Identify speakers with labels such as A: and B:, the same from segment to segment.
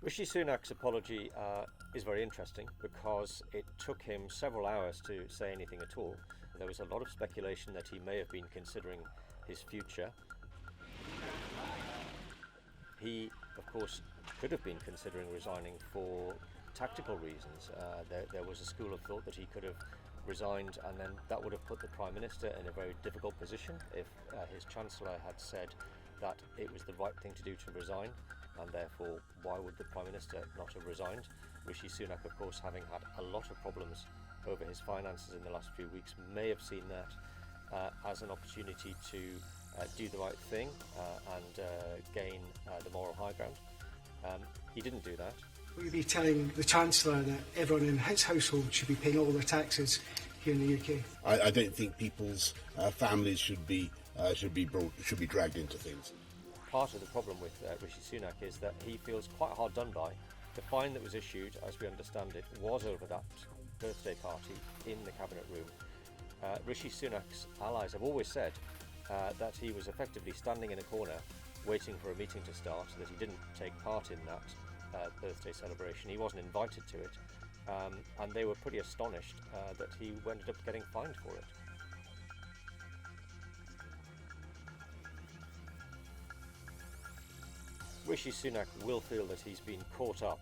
A: Rishi Sunak's apology is very interesting because it took him several hours to say anything at all. There was a lot of speculation that he may have been considering his future. He, of course, could have been considering resigning for tactical reasons. There was a school of thought that he could have resigned, and then that would have put the Prime Minister in a very difficult position if his Chancellor had said that it was the right thing to do to resign, and therefore why would the Prime Minister not have resigned? Rishi Sunak, of course, having had a lot of problems over his finances in the last few weeks, may have seen that as an opportunity to do the right thing and gain the moral high ground. He didn't do that.
B: Will you be telling the Chancellor that everyone in his household should be paying all their taxes here in the UK?
C: I don't think people's families should be dragged into things.
A: Part of the problem with Rishi Sunak is that he feels quite hard done by. The fine that was issued, as we understand it, was over that birthday party in the Cabinet room. Rishi Sunak's allies have always said that he was effectively standing in a corner waiting for a meeting to start, that he didn't take part in that birthday celebration. He wasn't invited to it, and they were pretty astonished that he ended up getting fined for it. Rishi Sunak will feel that he's been caught up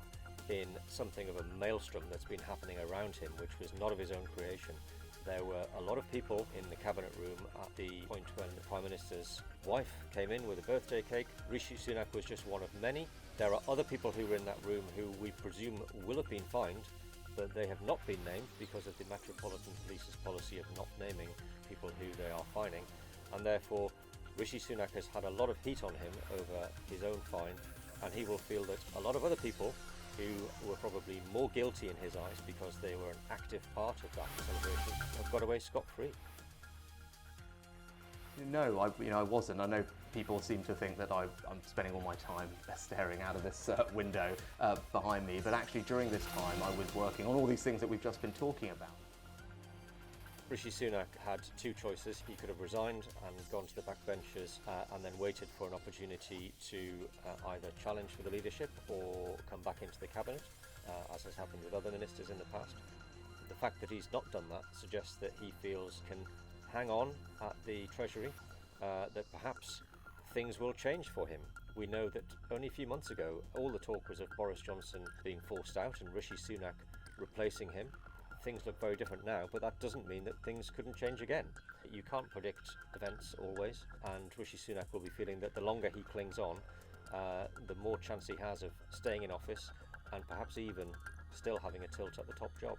A: in something of a maelstrom that's been happening around him, which was not of his own creation. There were a lot of people in the Cabinet room at the point when the Prime Minister's wife came in with a birthday cake. Rishi Sunak was just one of many. There are other people who were in that room who we presume will have been fined, but they have not been named because of the Metropolitan Police's policy of not naming people who they are fining, and therefore Rishi Sunak has had a lot of heat on him over his own fine, and he will feel that a lot of other people who were probably more guilty in his eyes because they were an active part of that celebration have got away scot-free.
D: No, I wasn't. I know people seem to think that I'm spending all my time staring out of this window behind me, but actually during this time I was working on all these things that we've just been talking about.
A: Rishi Sunak had two choices. He could have resigned and gone to the backbenches and then waited for an opportunity to either challenge for the leadership or come back into the Cabinet, as has happened with other ministers in the past. The fact that he's not done that suggests that he feels can hang on at the Treasury, that perhaps things will change for him. We know that only a few months ago all the talk was of Boris Johnson being forced out and Rishi Sunak replacing him. Things look very different now, but that doesn't mean that things couldn't change again. You can't predict events always, and Rishi Sunak will be feeling that the longer he clings on, the more chance he has of staying in office and perhaps even still having a tilt at the top job.